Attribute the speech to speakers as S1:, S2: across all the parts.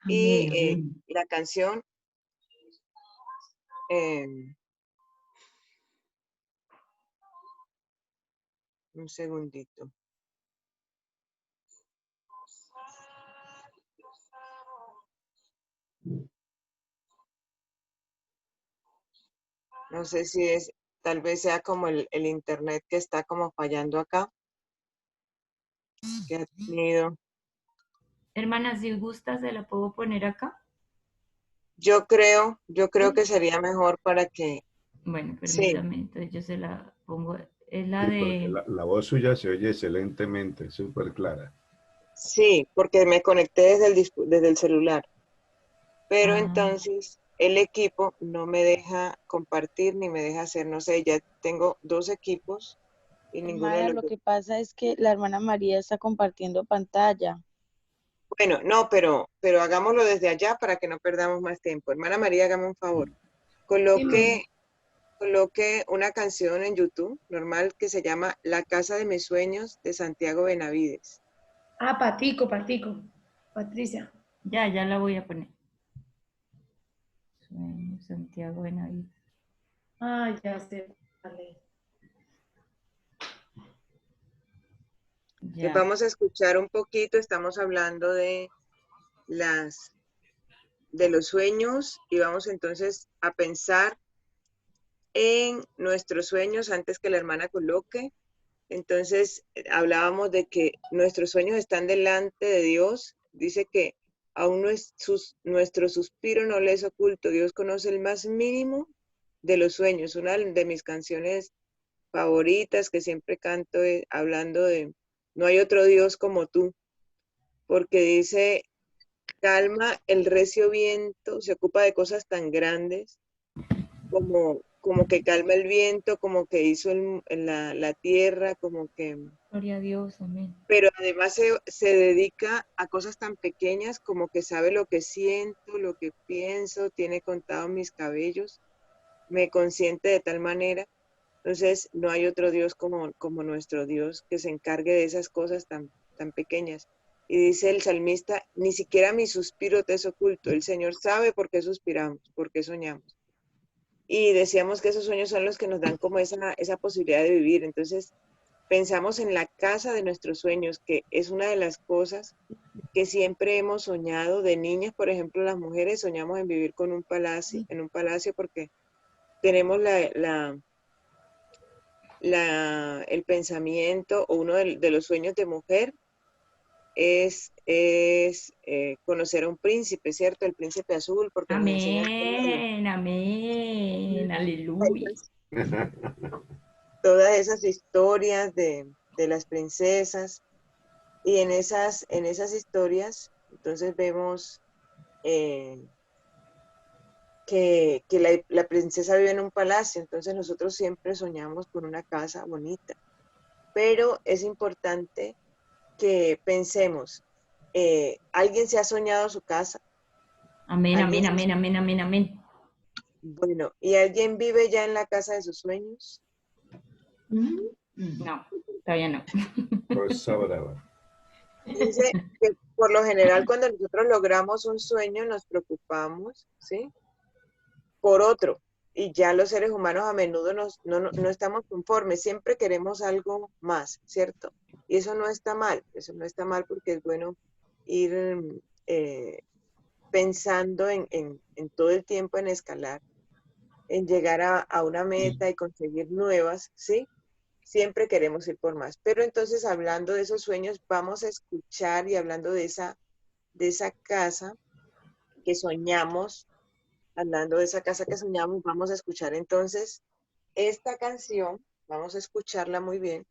S1: y
S2: Amén, amén.
S1: la canción, eh, un segundito. No sé si es, tal vez sea como el internet que está como fallando acá, que ha tenido.
S2: Hermana, si gusta, se la puedo poner acá.
S1: Yo creo que sería mejor para que,
S2: Bueno,
S1: sí,
S2: permítame, entonces yo se la pongo. Es la
S3: Sí, porque
S2: de...
S3: la voz suya se oye excelentemente, súper clara.
S1: sí, porque me conecté desde el celular, pero
S2: Ah,
S1: entonces el equipo no me deja compartir ni me deja hacer, no sé, ya tengo dos equipos y ninguno de
S4: Hermana,
S1: los
S4: lo
S1: dos.
S4: que pasa es que la hermana María está compartiendo pantalla.
S1: Bueno, no, pero hagámoslo desde allá para que no perdamos más tiempo. Hermana María, hágame un favor.
S4: Dime.
S1: Coloque, coloque una canción en YouTube normal que se llama La casa de mis sueños de Santiago Benavides.
S5: Ah, Patico, Patico. Patricia.
S2: ya la voy a poner. Sueño, Santiago Benavides.
S5: Ah, ya sé. Vale.
S1: Entonces
S2: Ya.
S1: vamos a escuchar un poquito, estamos hablando las, de los sueños y vamos entonces a pensar en nuestros sueños antes que la hermana coloque. Entonces hablábamos de que nuestros sueños están delante de Dios. Dice que aún nuestro suspiro no le es oculto. Dios conoce el más mínimo de los sueños. Una de mis canciones favoritas que siempre canto es hablando de no hay otro Dios como tú, porque dice, calma el recio viento, se ocupa de cosas tan grandes como que calma el viento, como que hizo la tierra, como que,
S2: Gloria a Dios, amén.
S1: pero además se dedica a cosas tan pequeñas como que sabe lo que siento, lo que pienso, tiene contado mis cabellos, me consiente de tal manera. Entonces, no hay otro Dios como nuestro Dios que se encargue de esas cosas tan pequeñas. Y dice el salmista, ni siquiera mi suspiro te es oculto. El Señor sabe por qué suspiramos, por qué soñamos. Y decíamos que esos sueños son los que nos dan como esa posibilidad de vivir. Entonces, pensamos en la casa de nuestros sueños, que es una de las cosas que siempre hemos soñado de niñas. Por ejemplo, las mujeres soñamos en vivir en un palacio porque tenemos el pensamiento o uno de los sueños de mujer es conocer a un príncipe, ¿cierto? El príncipe azul, porque nos enseñan
S2: Amén, amén, aleluya.
S1: todas esas historias de las princesas. Y en esas historias, entonces vemos que la princesa vive en un palacio, entonces nosotros siempre soñamos con una casa bonita, pero es importante que pensemos, ¿alguien se ha soñado su casa?
S2: Amén,
S1: ¿Alguien
S2: amén,
S1: se-
S2: amén, amén, amén, amén.
S1: Bueno, ¿y alguien vive ya en la casa de sus sueños?
S2: No, todavía no.
S3: Cosa brava.
S1: Dice que por lo general cuando nosotros logramos un sueño nos preocupamos, ¿sí? Por otro. Y ya los seres humanos a menudo no estamos conformes, siempre queremos algo más, ¿cierto? Y eso no está mal porque es bueno ir eh, pensando en todo el tiempo en escalar, en llegar a una meta y conseguir nuevas, ¿sí? Siempre queremos ir por más. Pero entonces hablando de esos sueños, vamos a escuchar y hablando de esa casa que soñamos, hablando de esa casa que soñamos, vamos a escuchar entonces esta canción, vamos a escucharla muy bien,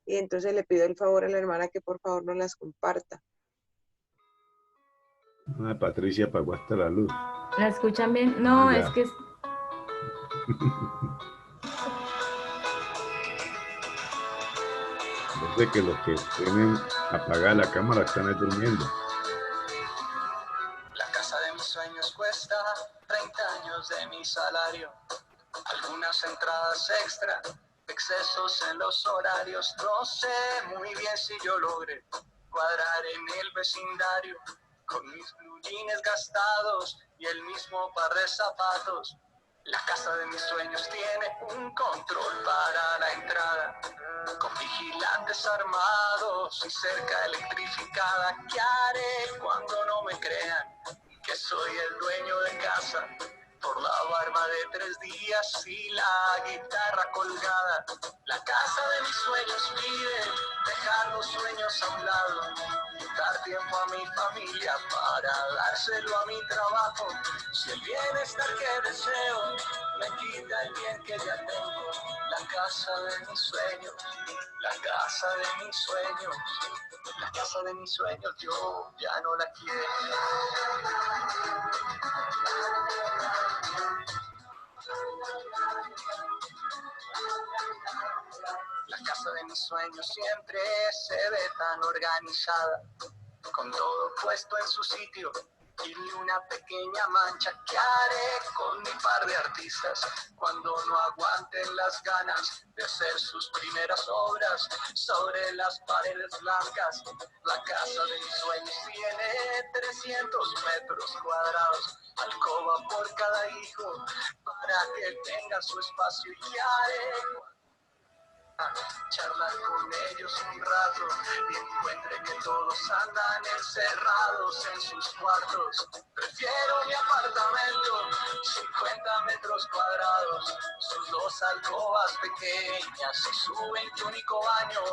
S1: y entonces le pido el favor a la hermana que por favor nos las comparta.
S3: Ah, Patricia apagó hasta la luz.
S2: ¿La escuchan bien?
S3: Ah,
S2: No, es
S3: ya.
S2: que
S3: Parece que los que tienen apagada la cámara están ahí durmiendo.
S6: La casa de mis sueños cuesta 30 años de mi salario. Algunas entradas extra, excesos en los horarios. No sé muy bien si yo logré cuadrar en el vecindario con mis blue jeans gastados y el mismo par de zapatos. La casa de mis sueños tiene un control para la entrada, con vigilantes armados y cerca electrificada. ¿Qué haré cuando no me crean que soy el dueño de casa? Por la barba de 3 días y la guitarra colgada. La casa de mis sueños pide dejar los sueños a un lado, dar tiempo a mi familia para dárselo a mi trabajo. Si el bienestar que deseo me quita el bien que ya tengo, la casa de mis sueños, la casa de mis sueños, la casa de mis sueños yo ya no la quiero. La casa de mis sueños siempre se ve tan organizada, con todo puesto en su sitio y ni una pequeña mancha. ¿Qué haré con mi par de artistas cuando no aguanten las ganas de hacer sus primeras obras sobre las paredes blancas? La casa de mis sueños tiene 300 metros cuadrados, alcoba por cada hijo para que tenga su espacio. ¿Y qué haré? Charlar con ellos un rato y encuentre que todos andan encerrados en sus cuartos. Prefiero mi apartamento, 50 metros cuadrados, sus 2 alcobas pequeñas y su 21 baño.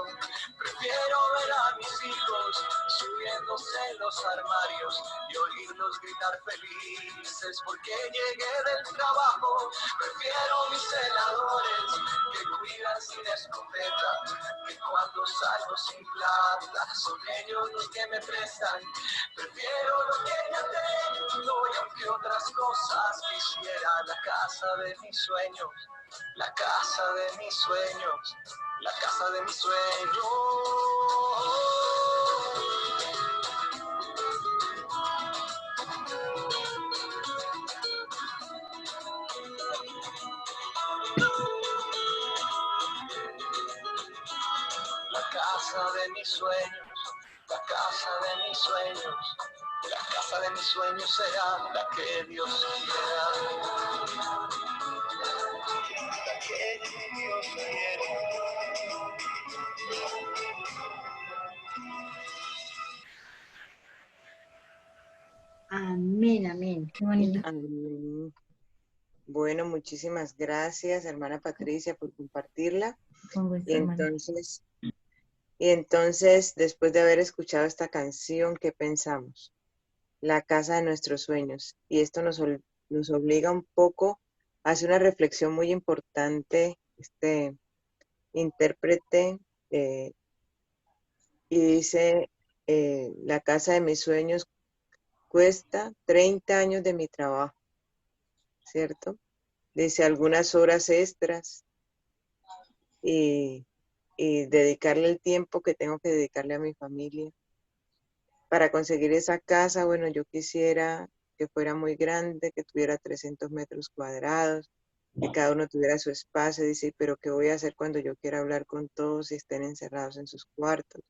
S6: Prefiero ver a mis hijos subiéndose en los armarios y oírlos gritar felices porque llegué del trabajo. Prefiero mis celadores que cuidan sin escopeta, que cuando salgo sin plata son ellos los que me prestan. Prefiero lo que ya tengo y aunque otras cosas quisiera, la casa de mis sueños, la casa de mis sueños, la casa de mis sueños. La casa de mis sueños, la casa de mis sueños, la casa de mis sueños será la que Dios quiera. La que Dios quiera.
S7: Amén, amén.
S2: Qué bonito.
S1: Amén. Bueno, muchísimas gracias, hermana Patricia, por compartirla.
S2: Con gusto,
S1: Y
S2: hermana.
S1: entonces, después de haber escuchado esta canción, ¿qué pensamos? La casa de nuestros sueños. Y esto nos obliga un poco a hacer una reflexión muy importante, este intérprete, y dice, la casa de mis sueños cuesta 30 años de mi trabajo, ¿cierto? Dice algunas horas extras y dedicarle el tiempo que tengo que dedicarle a mi familia. Para conseguir esa casa, bueno, yo quisiera que fuera muy grande, que tuviera 300 metros cuadrados, que cada uno tuviera su espacio. Dice, pero ¿qué voy a hacer cuando yo quiera hablar con todos y estén encerrados en sus cuartos?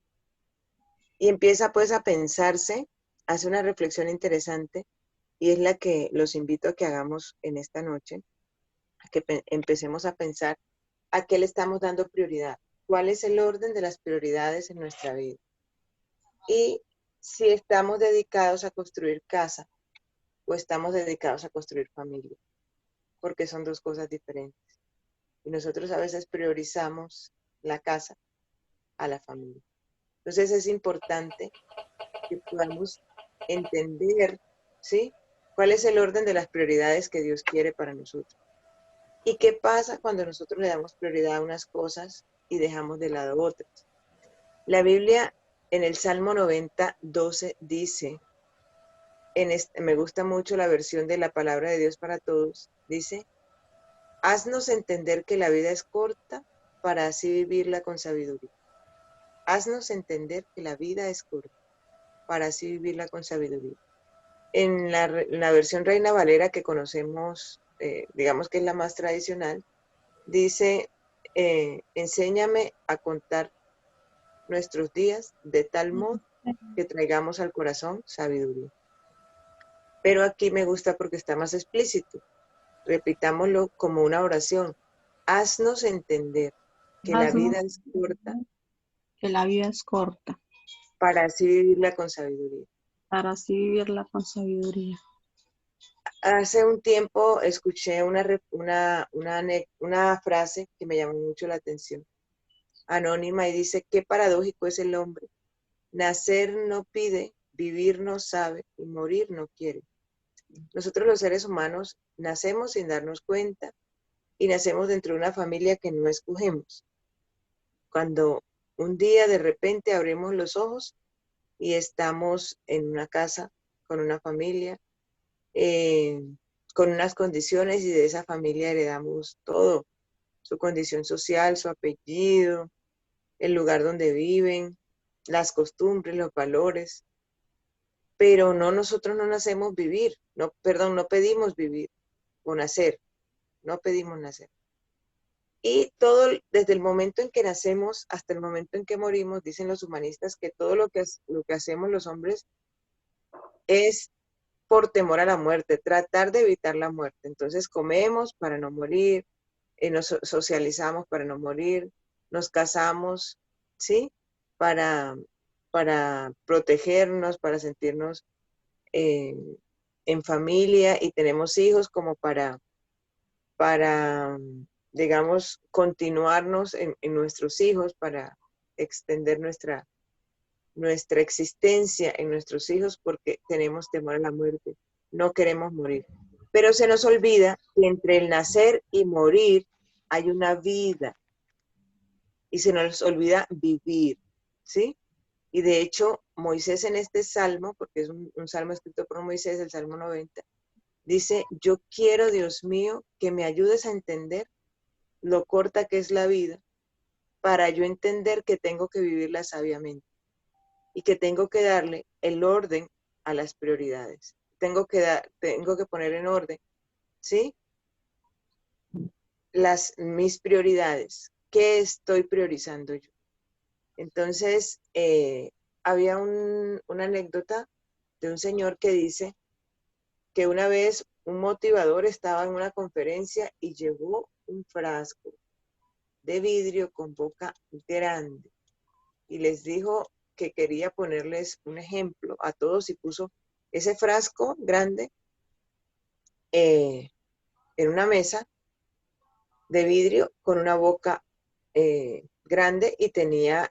S1: Y empieza pues a pensarse, hace una reflexión interesante, y es la que los invito a que hagamos en esta noche, a que empecemos a pensar a qué le estamos dando prioridad, cuál es el orden de las prioridades en nuestra vida. Y si estamos dedicados a construir casa o estamos dedicados a construir familia, porque son 2 cosas diferentes. Y nosotros a veces priorizamos la casa a la familia. Entonces es importante que podamos entender, ¿sí?, cuál es el orden de las prioridades que Dios quiere para nosotros. ¿Y qué pasa cuando nosotros le damos prioridad a unas cosas y dejamos de lado otras? La Biblia en el Salmo 90, 12 dice, me gusta mucho la versión de la palabra de Dios para todos, dice, haznos entender que la vida es corta para así vivirla con sabiduría. Haznos entender que la vida es corta para así vivirla con sabiduría. En la versión Reina Valera que conocemos, digamos que es la más tradicional, dice, enséñame a contar nuestros días de tal modo que traigamos al corazón sabiduría. Pero aquí me gusta porque está más explícito. Repitámoslo como una oración. Haznos entender que la
S4: Haznos
S1: vida es corta
S4: que la vida es corta,
S1: para así vivirla con sabiduría.
S4: para así vivirla con sabiduría.
S1: Hace un tiempo escuché una frase que me llamó mucho la atención, anónima, y dice, qué paradójico es el hombre. Nacer no pide, vivir no sabe y morir no quiere. Nosotros los seres humanos nacemos sin darnos cuenta y nacemos dentro de una familia que no escogemos. Cuando un día de repente abrimos los ojos y estamos en una casa con una familia, con unas condiciones, y de esa familia heredamos todo, su condición social, su apellido, el lugar donde viven, las costumbres, los valores, pero nosotros no nacemos vivir, no pedimos vivir o nacer, no pedimos nacer. Y todo, desde el momento en que nacemos hasta el momento en que morimos, dicen los humanistas que todo lo que hacemos los hombres es por temor a la muerte, tratar de evitar la muerte. Entonces comemos para no morir, nos socializamos para no morir, nos casamos, ¿sí? Para protegernos, para sentirnos en familia, y tenemos hijos como para digamos, continuarnos en nuestros hijos, para extender nuestra existencia en nuestros hijos, porque tenemos temor a la muerte, no queremos morir. Pero se nos olvida que entre el nacer y morir hay una vida, y se nos olvida vivir, ¿sí? Y de hecho, Moisés en este salmo, porque es un salmo escrito por Moisés, el Salmo 90, dice, yo quiero, Dios mío, que me ayudes a entender lo corta que es la vida, para yo entender que tengo que vivirla sabiamente y que tengo que darle el orden a las prioridades. Tengo que poner en orden, ¿sí? Mis prioridades. ¿Qué estoy priorizando yo? Entonces, había una anécdota de un señor que dice que una vez un motivador estaba en una conferencia y llevó un frasco de vidrio con boca grande y les dijo que quería ponerles un ejemplo a todos, y puso ese frasco grande en una mesa de vidrio con una boca grande, y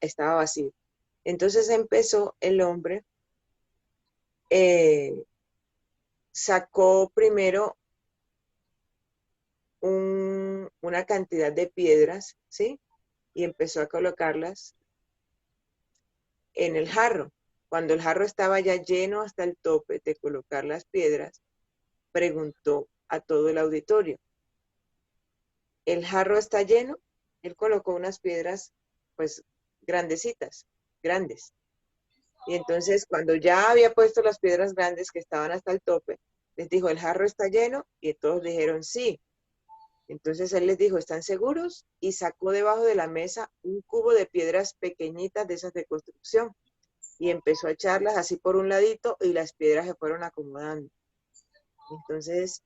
S1: estaba vacío. Entonces empezó el hombre, sacó primero una cantidad de piedras, ¿sí? Y empezó a colocarlas en el jarro. Cuando el jarro estaba ya lleno hasta el tope de colocar las piedras, preguntó a todo el auditorio, ¿el jarro está lleno? Él colocó unas piedras, pues, grandecitas, grandes. Y entonces, cuando ya había puesto las piedras grandes que estaban hasta el tope, les dijo, ¿el jarro está lleno? Y todos dijeron, sí. Entonces él les dijo, ¿están seguros? Y sacó debajo de la mesa un cubo de piedras pequeñitas, de esas de construcción, y empezó a echarlas así por un ladito, y las piedras se fueron acomodando. Entonces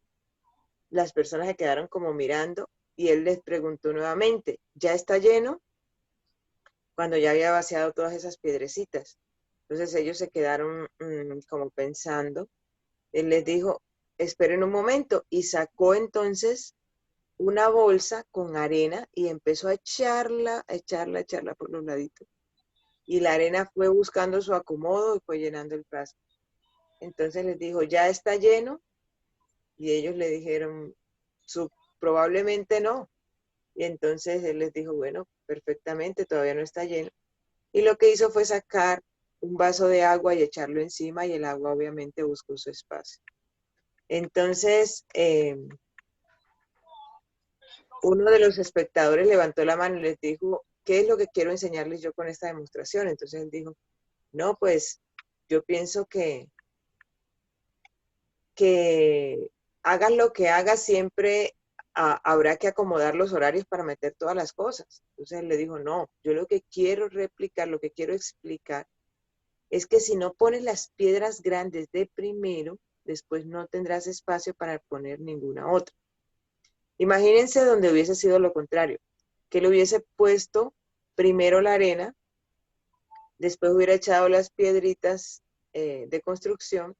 S1: las personas se quedaron como mirando, y él les preguntó nuevamente, ¿ya está lleno? Cuando ya había vaciado todas esas piedrecitas. Entonces ellos se quedaron como pensando. Él les dijo, esperen un momento, y sacó entonces una bolsa con arena y empezó a echarla por los laditos. Y la arena fue buscando su acomodo y fue llenando el frasco. Entonces les dijo, ¿ya está lleno? Y ellos le dijeron, probablemente no. Y entonces él les dijo, bueno, perfectamente, todavía no está lleno. Y lo que hizo fue sacar un vaso de agua y echarlo encima, y el agua obviamente buscó su espacio. Entonces, uno de los espectadores levantó la mano y les dijo, ¿qué es lo que quiero enseñarles yo con esta demostración? Entonces él dijo, no, pues yo pienso que hagas lo que hagas, siempre habrá que acomodar los horarios para meter todas las cosas. Entonces él le dijo, no, yo lo que quiero replicar, lo que quiero explicar, es que si no pones las piedras grandes de primero, después no tendrás espacio para poner ninguna otra. Imagínense donde hubiese sido lo contrario, que le hubiese puesto primero la arena, después hubiera echado las piedritas de construcción,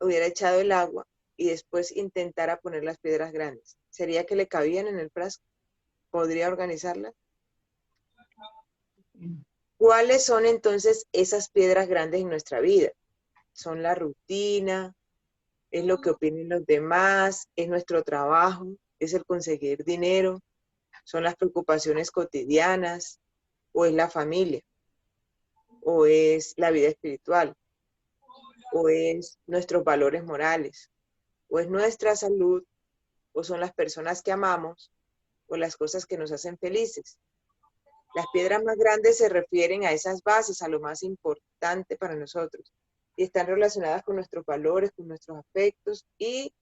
S1: hubiera echado el agua y después intentara poner las piedras grandes. ¿Sería que le cabían en el frasco? ¿Podría organizarlas? ¿Cuáles son entonces esas piedras grandes en nuestra vida? Son la rutina, es lo que opinen los demás, es nuestro trabajo, es el conseguir dinero, son las preocupaciones cotidianas, o es la familia, o es la vida espiritual, o es nuestros valores morales, o es nuestra salud, o son las personas que amamos, o las cosas que nos hacen felices. Las piedras más grandes se refieren a esas bases, a lo más importante para nosotros, y están relacionadas con nuestros valores, con nuestros afectos y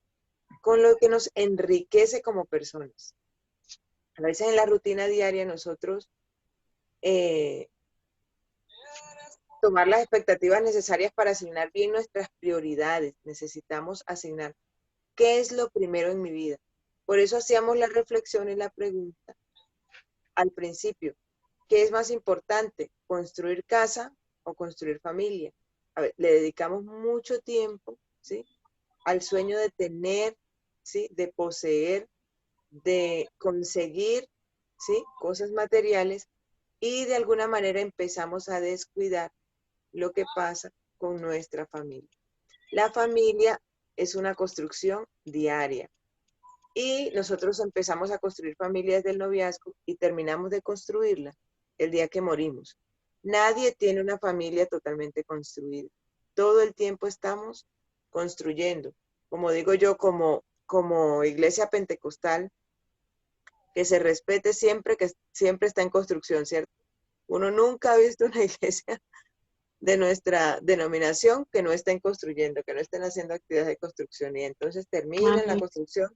S1: con lo que nos enriquece como personas. A veces en la rutina diaria nosotros tomar las expectativas necesarias para asignar bien nuestras prioridades. Necesitamos asignar qué es lo primero en mi vida. Por eso hacíamos la reflexión y la pregunta al principio. ¿Qué es más importante? ¿Construir casa o construir familia? A ver, le dedicamos mucho tiempo, ¿sí?, al sueño de tener, ¿sí?, de poseer, de conseguir, ¿sí?, cosas materiales, y de alguna manera empezamos a descuidar lo que pasa con nuestra familia. La familia es una construcción diaria y nosotros empezamos a construir familias del noviazgo y terminamos de construirla el día que morimos. Nadie tiene una familia totalmente construida. Todo el tiempo estamos construyendo. Como digo yo, como iglesia pentecostal, que se respete siempre, que siempre está en construcción, ¿cierto? Uno nunca ha visto una iglesia de nuestra denominación que no estén construyendo, que no estén haciendo actividades de construcción, y entonces terminan la construcción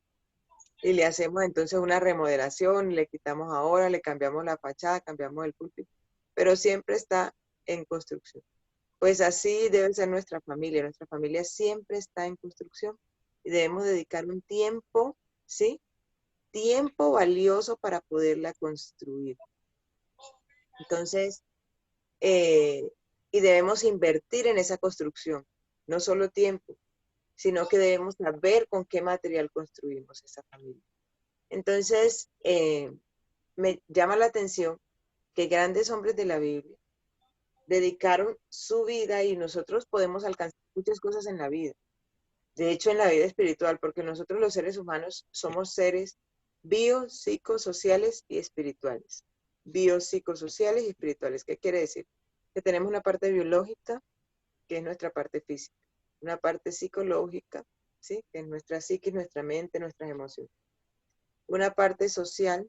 S1: y le hacemos entonces una remodelación, le quitamos ahora, le cambiamos la fachada, cambiamos el púlpito, pero siempre está en construcción. Pues así debe ser nuestra familia siempre está en construcción y debemos dedicar un tiempo, ¿sí?, tiempo valioso para poderla construir. Entonces, y debemos invertir en esa construcción, no solo tiempo, sino que debemos saber con qué material construimos esa familia. Entonces, me llama la atención que grandes hombres de la Biblia dedicaron su vida, y nosotros podemos alcanzar muchas cosas en la vida. De hecho, en la vida espiritual, porque nosotros los seres humanos somos seres biopsicosociales y espirituales. Biopsicosociales y espirituales. ¿Qué quiere decir? Que tenemos una parte biológica, que es nuestra parte física, una parte psicológica, ¿sí?, que es nuestra psique, nuestra mente, nuestras emociones, una parte social,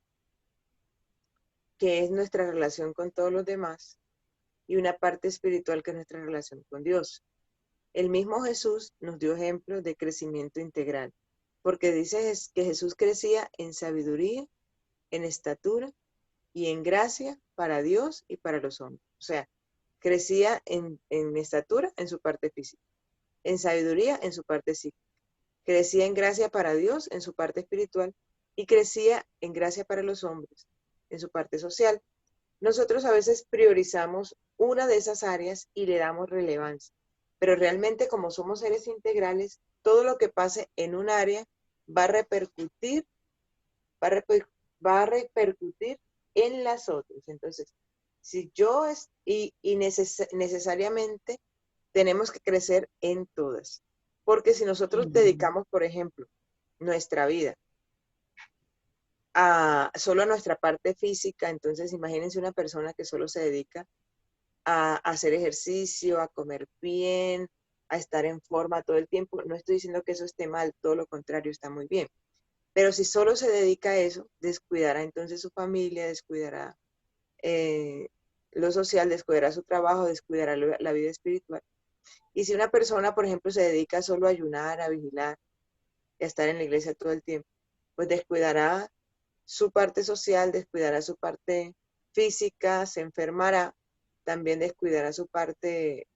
S1: que es nuestra relación con todos los demás, y una parte espiritual, que es nuestra relación con Dios. El mismo Jesús nos dio ejemplos de crecimiento integral, porque dice que Jesús crecía en sabiduría, en estatura y en gracia para Dios y para los hombres. O sea, crecía en estatura en su parte física, en sabiduría en su parte psíquica, crecía en gracia para Dios en su parte espiritual y crecía en gracia para los hombres en su parte social. Nosotros a veces priorizamos una de esas áreas y le damos relevancia, pero realmente, como somos seres integrales, todo lo que pase en un área va a repercutir, va a repercutir en las otras. Entonces, si yo necesariamente tenemos que crecer en todas, porque si nosotros dedicamos, por ejemplo, nuestra vida solo a nuestra parte física, entonces imagínense una persona que solo se dedica a hacer ejercicio, a comer bien, a estar en forma todo el tiempo. No estoy diciendo que eso esté mal, todo lo contrario, está muy bien. Pero si solo se dedica a eso, descuidará entonces su familia, descuidará lo social, descuidará su trabajo, descuidará la vida espiritual. Y si una persona, por ejemplo, se dedica solo a ayunar, a vigilar y a estar en la iglesia todo el tiempo, pues descuidará su parte social, descuidará su parte física, se enfermará, también descuidará su parte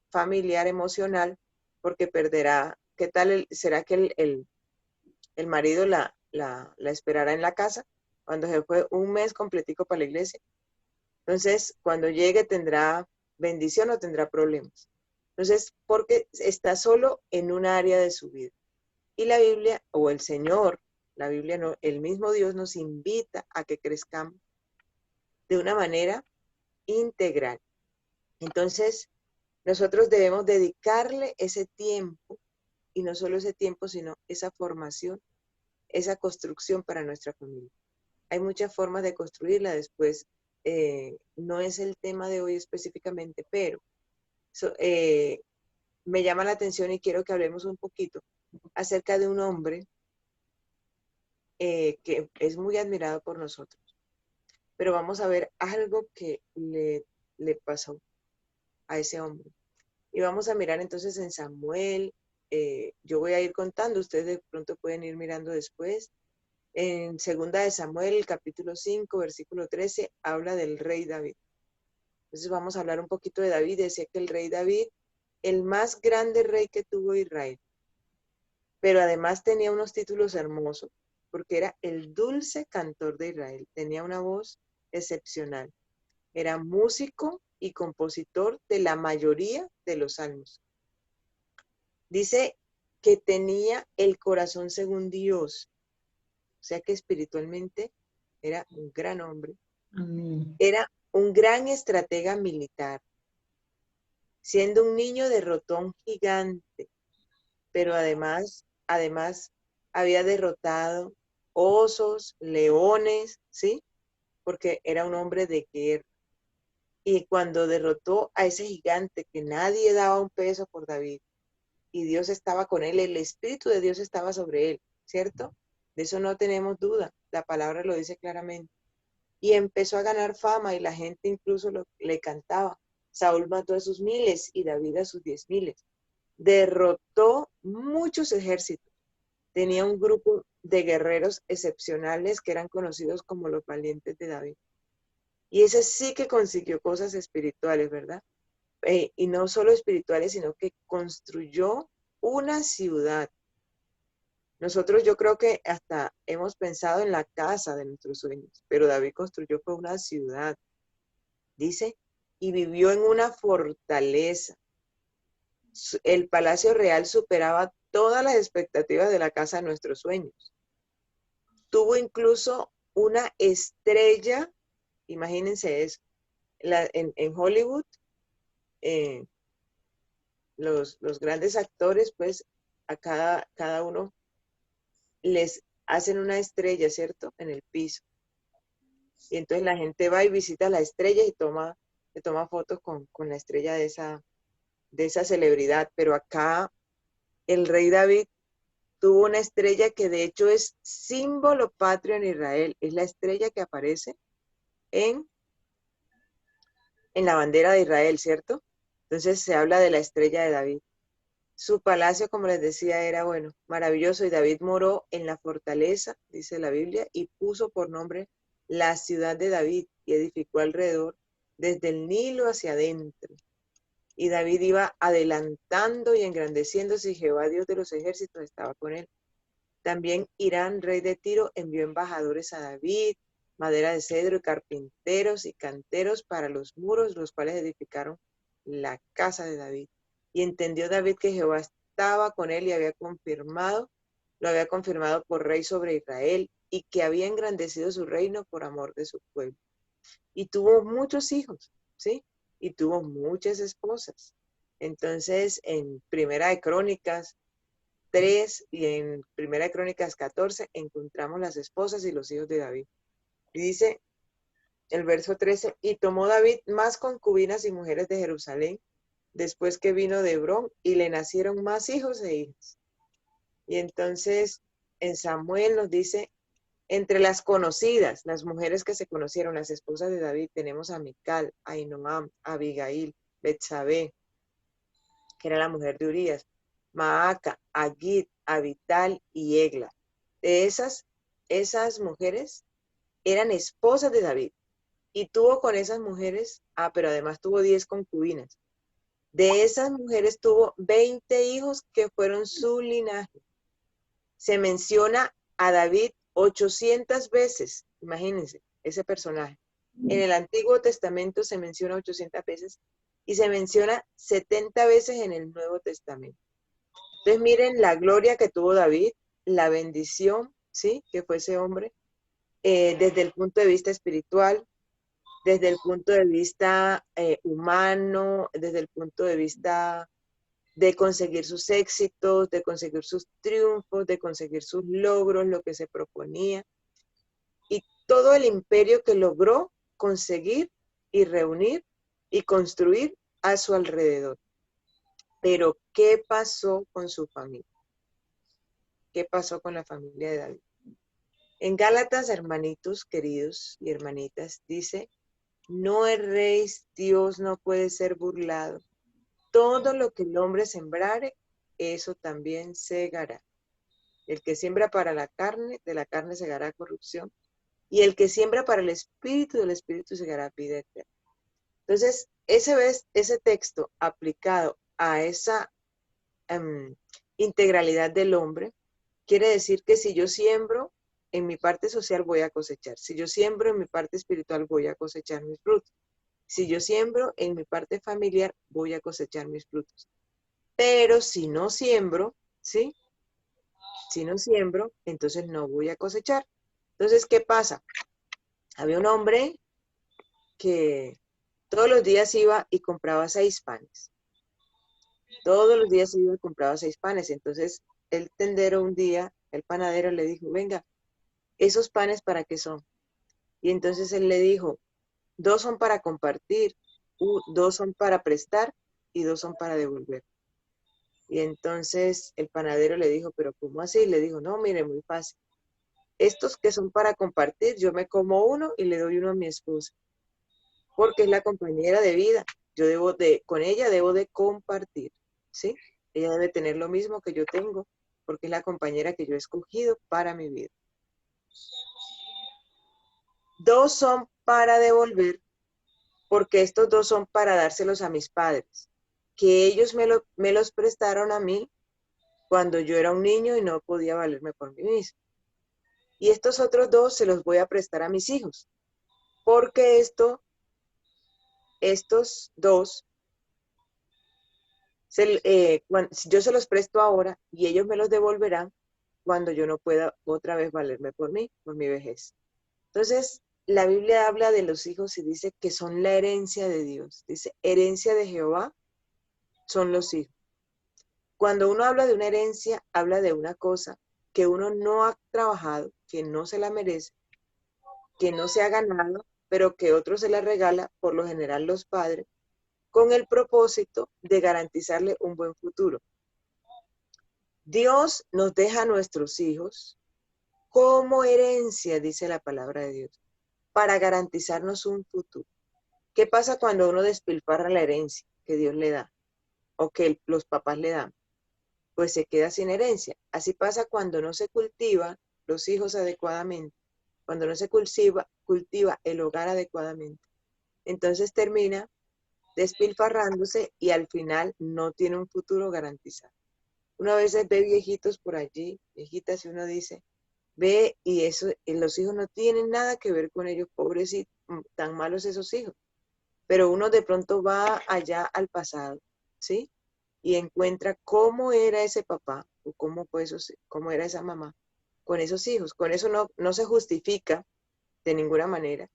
S1: familiar, emocional, porque perderá ¿qué tal? ¿Será que el marido la esperará en la casa cuando se fue un mes completico para la iglesia? Entonces, cuando llegue, ¿tendrá bendición o tendrá problemas? Entonces, porque está solo en un área de su vida. Y la Biblia, o el Señor, la Biblia no, el mismo Dios nos invita a que crezcamos de una manera integral. Entonces, nosotros debemos dedicarle ese tiempo, y no solo ese tiempo, sino esa formación, esa construcción para nuestra familia. Hay muchas formas de construirla después. No es el tema de hoy específicamente, pero me llama la atención y quiero que hablemos un poquito acerca de un hombre que es muy admirado por nosotros. Pero vamos a ver algo que le pasó a ese hombre. Y vamos a mirar entonces en Samuel. Yo voy a ir contando, ustedes de pronto pueden ir mirando después. En segunda de Samuel, el capítulo 5, versículo 13, habla del rey David. Entonces vamos a hablar un poquito de David. Decía que el rey David, el más grande rey que tuvo Israel, pero además tenía unos títulos hermosos, porque era el dulce cantor de Israel. Tenía una voz excepcional. Era músico y compositor de la mayoría de los salmos. Dice que tenía el corazón según Dios. O sea que espiritualmente era un gran hombre.
S7: Amén.
S1: Era un gran estratega militar. Siendo un niño derrotó a un gigante, pero además había derrotado osos, leones, ¿sí? Porque era un hombre de guerra. Y cuando derrotó a ese gigante que nadie daba un peso por David, y Dios estaba con él, el Espíritu de Dios estaba sobre él, ¿cierto? De eso no tenemos duda, la palabra lo dice claramente. Y empezó a ganar fama y la gente incluso le cantaba. Saúl mató a sus miles y David a sus 10,000. Derrotó muchos ejércitos. Tenía un grupo de guerreros excepcionales que eran conocidos como los valientes de David. Y ese sí que consiguió cosas espirituales, ¿verdad? Y no solo espirituales, sino que construyó una ciudad. Nosotros yo creo que hasta hemos pensado en la casa de nuestros sueños, pero David construyó fue una ciudad, dice, y vivió en una fortaleza. El palacio real superaba todas las expectativas de la casa de nuestros sueños. Tuvo incluso una estrella, imagínense eso, en Hollywood, los grandes actores, pues a cada uno les hacen una estrella, ¿cierto? En el piso. Y entonces la gente va y visita la estrella y se toma fotos con la estrella de esa celebridad. Pero acá el rey David tuvo una estrella que de hecho es símbolo patrio en Israel. Es la estrella que aparece en la bandera de Israel, ¿cierto? Entonces se habla de la estrella de David. Su palacio, como les decía, era bueno, maravilloso, y David moró en la fortaleza, dice la Biblia, y puso por nombre la ciudad de David, y edificó alrededor desde el Nilo hacia adentro. Y David iba adelantando y engrandeciéndose, y Jehová, Dios de los ejércitos, estaba con él. También Hirán, rey de Tiro, envió embajadores a David, madera de cedro y carpinteros y canteros para los muros, los cuales edificaron la casa de David. Y entendió David que Jehová estaba con él y lo había confirmado por rey sobre Israel, y que había engrandecido su reino por amor de su pueblo. Y tuvo muchos hijos, ¿sí? Y tuvo muchas esposas. Entonces, en Primera de Crónicas 3 y en Primera de Crónicas 14 encontramos las esposas y los hijos de David. Y dice el verso 13, y tomó David más concubinas y mujeres de Jerusalén, después que vino de Hebrón, y le nacieron más hijos e hijas. Y entonces en Samuel nos dice, entre las conocidas, las mujeres que se conocieron, las esposas de David, tenemos a Mical, a Ahinoam, a Abigail, Betsabé, que era la mujer de Urías, Maaca, Agit, Abital y Egla. De esas mujeres eran esposas de David. Y tuvo con esas mujeres, pero además tuvo 10 concubinas. De esas mujeres tuvo 20 hijos que fueron su linaje. Se menciona a David 800 veces, imagínense, ese personaje. En el Antiguo Testamento se menciona 800 veces y se menciona 70 veces en el Nuevo Testamento. Entonces miren la gloria que tuvo David, la bendición, ¿sí? Que fue ese hombre, desde el punto de vista espiritual, desde el punto de vista humano, desde el punto de vista de conseguir sus éxitos, de conseguir sus triunfos, de conseguir sus logros, lo que se proponía, y todo el imperio que logró conseguir y reunir y construir a su alrededor. Pero, ¿qué pasó con su familia? ¿Qué pasó con la familia de David? En Gálatas, hermanitos queridos y hermanitas, dice, no erréis, Dios no puede ser burlado. Todo lo que el hombre sembrare, eso también segará. El que siembra para la carne, de la carne segará corrupción. Y el que siembra para el espíritu, del espíritu segará vida eterna. Entonces, ese texto aplicado a esa integralidad del hombre, quiere decir que si yo siembro en mi parte social voy a cosechar. Si yo siembro en mi parte espiritual voy a cosechar mis frutos. Si yo siembro en mi parte familiar voy a cosechar mis frutos. Pero si no siembro, ¿sí? Si no siembro, entonces no voy a cosechar. Entonces, ¿qué pasa? Había un hombre que todos los días iba y compraba 6 panes. Todos los días iba y compraba 6 panes. Entonces, el tendero un día, el panadero le dijo, venga, ¿esos panes para qué son? Y entonces él le dijo, 2 son para compartir, 2 son para prestar y 2 son para devolver. Y entonces el panadero le dijo, ¿pero cómo así? Le dijo, no, mire, muy fácil. Estos que son para compartir, yo me como uno y le doy uno a mi esposa, porque es la compañera de vida. Con ella debo de compartir, ¿sí? Ella debe tener lo mismo que yo tengo, porque es la compañera que yo he escogido para mi vida. 2 son para devolver, porque estos 2 son para dárselos a mis padres, que ellos me los prestaron a mí cuando yo era un niño y no podía valerme por mí mismo. Y estos otros 2 se los voy a prestar a mis hijos, porque estos 2, yo se los presto ahora y ellos me los devolverán cuando yo no pueda otra vez valerme por mí, por mi vejez. Entonces, la Biblia habla de los hijos y dice que son la herencia de Dios. Dice, herencia de Jehová son los hijos. Cuando uno habla de una herencia, habla de una cosa que uno no ha trabajado, que no se la merece, que no se ha ganado, pero que otro se la regala, por lo general los padres, con el propósito de garantizarle un buen futuro. Dios nos deja a nuestros hijos como herencia, dice la palabra de Dios, para garantizarnos un futuro. ¿Qué pasa cuando uno despilfarra la herencia que Dios le da o que los papás le dan? Pues se queda sin herencia. Así pasa cuando no se cultiva los hijos adecuadamente, cuando no se cultiva el hogar adecuadamente. Entonces termina despilfarrándose y al final no tiene un futuro garantizado. Uno a veces ve viejitos por allí, viejitas, y uno dice, ve, y eso, los hijos no tienen nada que ver con ellos, pobres y tan malos esos hijos. Pero uno de pronto va allá al pasado, ¿sí? Y encuentra cómo era ese papá o cómo era esa mamá con esos hijos. Con eso no se justifica de ninguna manera,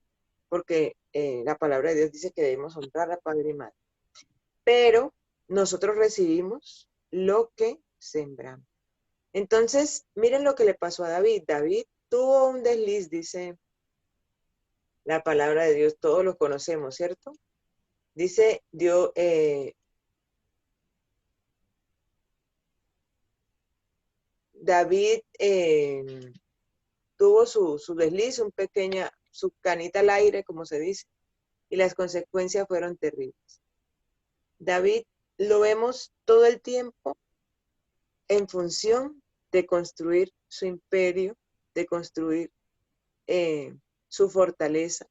S1: porque la palabra de Dios dice que debemos honrar a padre y madre. Pero nosotros recibimos lo que sembramos. Entonces, miren lo que le pasó a David. David tuvo un desliz, dice la palabra de Dios, todos lo conocemos, ¿cierto? Dice Dios, David tuvo su desliz, su canita al aire, como se dice, y las consecuencias fueron terribles. David lo vemos todo el tiempo en función de construir su imperio, de construir su fortaleza,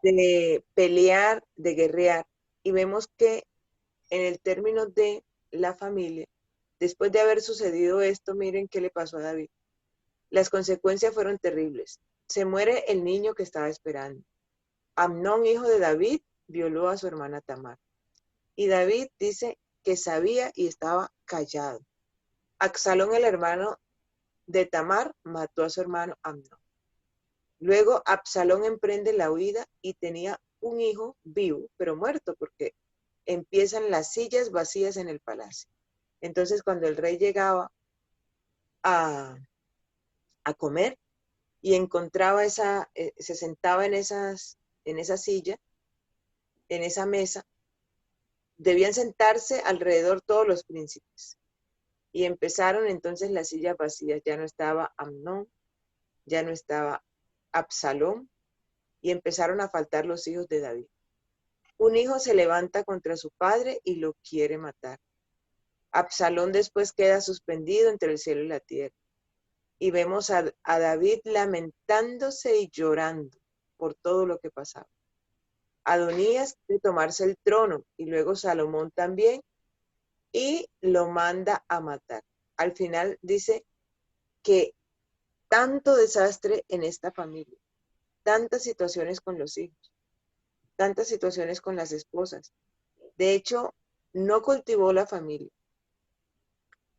S1: de pelear, de guerrear, y vemos que en el término de la familia, después de haber sucedido esto, miren qué le pasó a David. Las consecuencias fueron terribles. Se muere el niño que estaba esperando. Amnón, hijo de David, violó a su hermana Tamar. Y David dice que sabía y estaba callado. Absalón, el hermano de Tamar, mató a su hermano Amnón. Luego Absalón emprende la huida y tenía un hijo vivo, pero muerto, porque empiezan las sillas vacías en el palacio. Entonces, cuando el rey llegaba a comer y encontraba se sentaba en esa silla, en esa mesa, debían sentarse alrededor todos los príncipes. Y empezaron entonces las sillas vacías. Ya no estaba Amnón, ya no estaba Absalón, y empezaron a faltar los hijos de David. Un hijo se levanta contra su padre y lo quiere matar. Absalón después queda suspendido entre el cielo y la tierra. Y vemos a David lamentándose y llorando por todo lo que pasaba. Adonías quiere tomarse el trono y luego Salomón también, y lo manda a matar. Al final dice que tanto desastre en esta familia, tantas situaciones con los hijos, tantas situaciones con las esposas. De hecho, no cultivó la familia.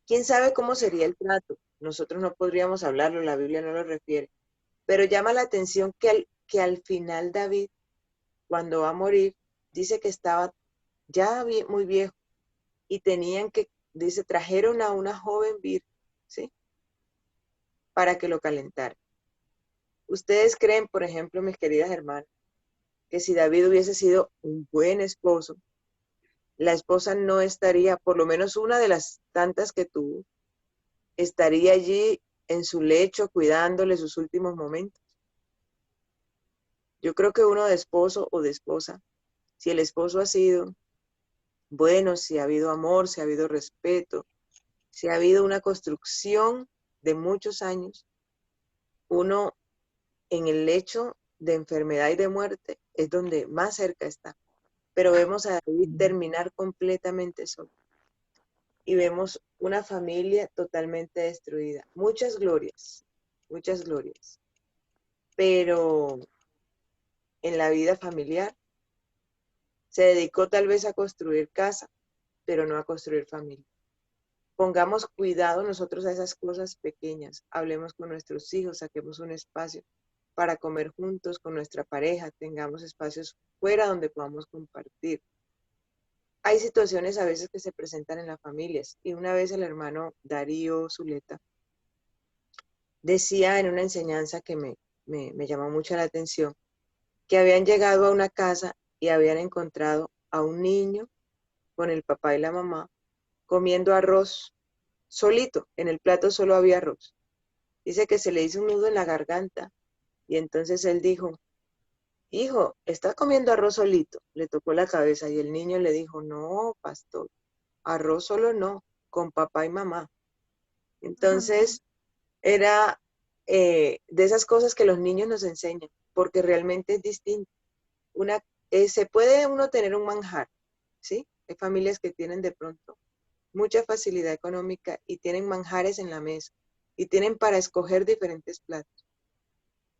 S1: ¿Quién sabe cómo sería el trato? Nosotros no podríamos hablarlo, la Biblia no lo refiere. Pero llama la atención que al final David, cuando va a morir, dice que estaba ya muy viejo y tenían que, dice, trajeron a una joven virgen, ¿sí? Para que lo calentara. ¿Ustedes creen, por ejemplo, mis queridas hermanas, que si David hubiese sido un buen esposo, la esposa no estaría, por lo menos una de las tantas que tuvo, estaría allí en su lecho cuidándole sus últimos momentos? Yo creo que uno de esposo o de esposa, si el esposo ha sido bueno, si ha habido amor, si ha habido respeto, si ha habido una construcción de muchos años, uno en el lecho de enfermedad y de muerte es donde más cerca está. Pero vemos a David terminar completamente solo. Y vemos una familia totalmente destruida. Muchas glorias, pero en la vida familiar se dedicó tal vez a construir casa, pero no a construir familia. Pongamos cuidado nosotros a esas cosas pequeñas. Hablemos con nuestros hijos, saquemos un espacio para comer juntos con nuestra pareja, tengamos espacios fuera donde podamos compartir. Hay situaciones a veces que se presentan en las familias, y una vez el hermano Darío Zuleta decía en una enseñanza que me llamó mucho la atención, que habían llegado a una casa y habían encontrado a un niño con el papá y la mamá comiendo arroz solito, en el plato solo había arroz. Dice que se le hizo un nudo en la garganta y entonces él dijo, hijo, ¿estás comiendo arroz solito? Le tocó la cabeza y el niño le dijo, no, pastor, arroz solo no, con papá y mamá. Entonces era de esas cosas que los niños nos enseñan, porque realmente es distinto. Se puede uno tener un manjar, ¿sí? Hay familias que tienen de pronto mucha facilidad económica y tienen manjares en la mesa y tienen para escoger diferentes platos,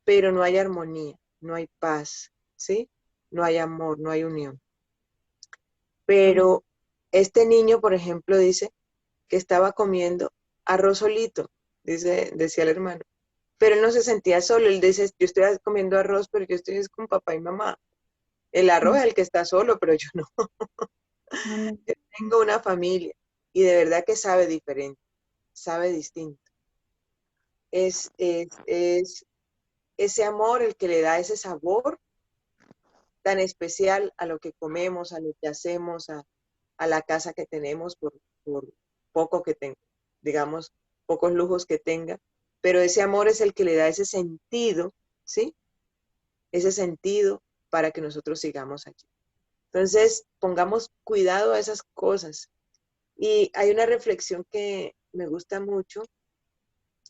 S1: pero no hay armonía, no hay paz, ¿sí? No hay amor, no hay unión. Pero este niño, por ejemplo, dice que estaba comiendo arroz solito, decía el hermano, pero él no se sentía solo. Él dice, yo estoy comiendo arroz, pero yo estoy con papá y mamá. El arroz es el que está solo, pero yo no. Yo tengo una familia y de verdad que sabe diferente, sabe distinto. Es ese amor el que le da ese sabor tan especial a lo que comemos, a lo que hacemos, a la casa que tenemos, por poco que tenga, digamos, pocos lujos que tenga, pero ese amor es el que le da ese sentido, ¿sí? Ese sentido para que nosotros sigamos aquí. Entonces, pongamos cuidado a esas cosas. Y hay una reflexión que me gusta mucho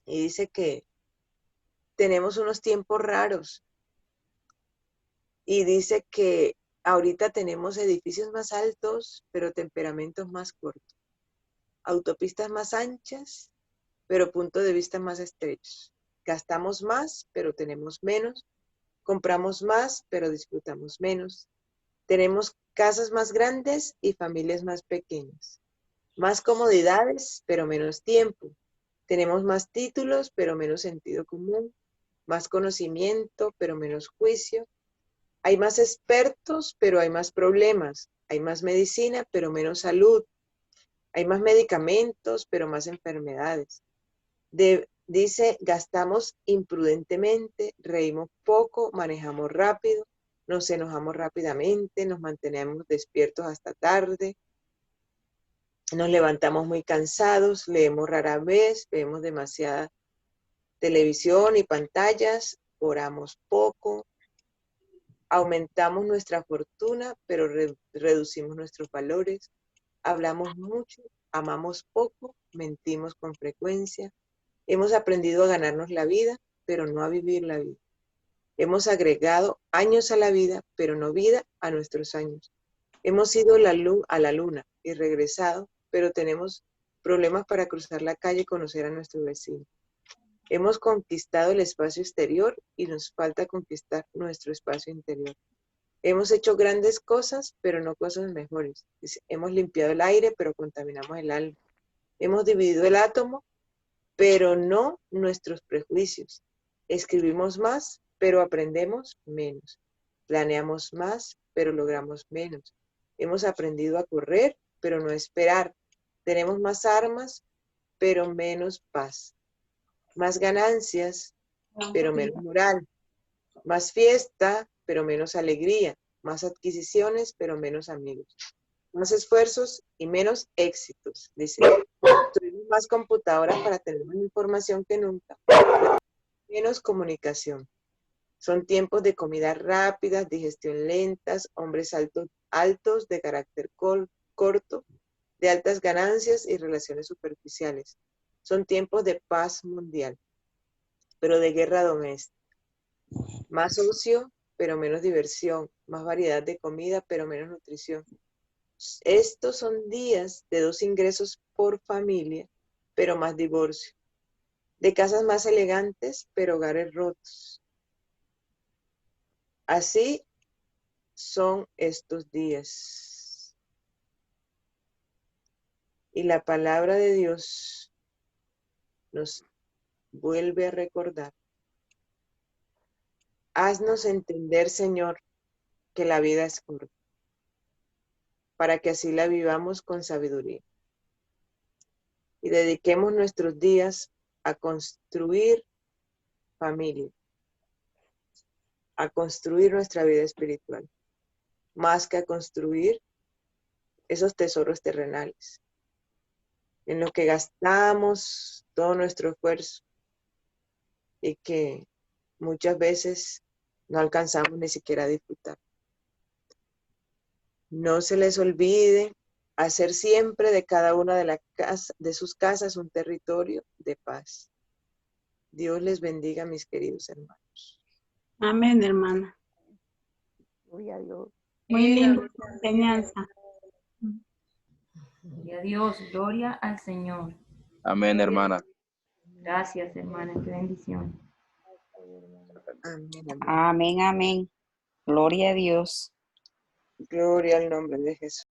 S1: y dice que tenemos unos tiempos raros y dice que Ahorita tenemos edificios más altos, pero temperamentos más cortos. Autopistas más anchas, pero puntos de vista más estrechos. Gastamos más, pero tenemos menos. Compramos más, pero disfrutamos menos. Tenemos casas más grandes y familias más pequeñas. Más comodidades, pero menos tiempo. Tenemos más títulos, pero menos sentido común. Más conocimiento, pero menos juicio. Hay más expertos, pero hay más problemas. Hay más medicina, pero menos salud. Hay más medicamentos, pero más enfermedades. Dice, gastamos imprudentemente, reímos poco, manejamos rápido, nos enojamos rápidamente, nos mantenemos despiertos hasta tarde, nos levantamos muy cansados, leemos rara vez, vemos demasiada televisión y pantallas, oramos poco, aumentamos nuestra fortuna, pero reducimos nuestros valores, hablamos mucho, amamos poco, mentimos con frecuencia, hemos aprendido a ganarnos la vida, pero no a vivir la vida. Hemos agregado años a la vida, pero no vida a nuestros años. Hemos ido a la luna y regresado, pero tenemos problemas para cruzar la calle y conocer a nuestro vecino. Hemos conquistado el espacio exterior y nos falta conquistar nuestro espacio interior. Hemos hecho grandes cosas, pero no cosas mejores. Hemos limpiado el aire, pero contaminamos el alma. Hemos dividido el átomo, pero no nuestros prejuicios. Escribimos más, pero aprendemos menos. Planeamos más, pero logramos menos. Hemos aprendido a correr, pero no a esperar. Tenemos más armas, pero menos paz. Más ganancias, pero menos moral. Más fiesta, pero menos alegría. Más adquisiciones, pero menos amigos. Más esfuerzos y menos éxitos, dice. Tuvimos más computadoras para tener más información que nunca. Menos comunicación. Son tiempos de comida rápida, digestión lentas, hombres altos de carácter corto, de altas ganancias y relaciones superficiales. Son tiempos de paz mundial, pero de guerra doméstica. Más ocio, pero menos diversión. Más variedad de comida, pero menos nutrición. Estos son días de 2 ingresos por familia, pero más divorcio. De casas más elegantes, pero hogares rotos. Así son estos días. Y la palabra de Dios nos vuelve a recordar. Haznos entender, Señor, que la vida es corta, para que así la vivamos con sabiduría. Y dediquemos nuestros días a construir familia, a construir nuestra vida espiritual, más que a construir esos tesoros terrenales, en los que gastamos todo nuestro esfuerzo y que muchas veces no alcanzamos ni siquiera a disfrutar. No se les olvide hacer siempre de cada una de sus casas un territorio de paz. Dios les bendiga, mis queridos hermanos.
S7: Amén, hermana.
S4: Gloria a Dios.
S7: Muy linda enseñanza.
S2: Gloria a Dios, gloria al Señor.
S8: Amén, hermana.
S2: Gracias, hermana, qué bendición.
S1: Amén, amén.
S9: Amén, amén. Gloria a Dios.
S1: Gloria al nombre de Jesús.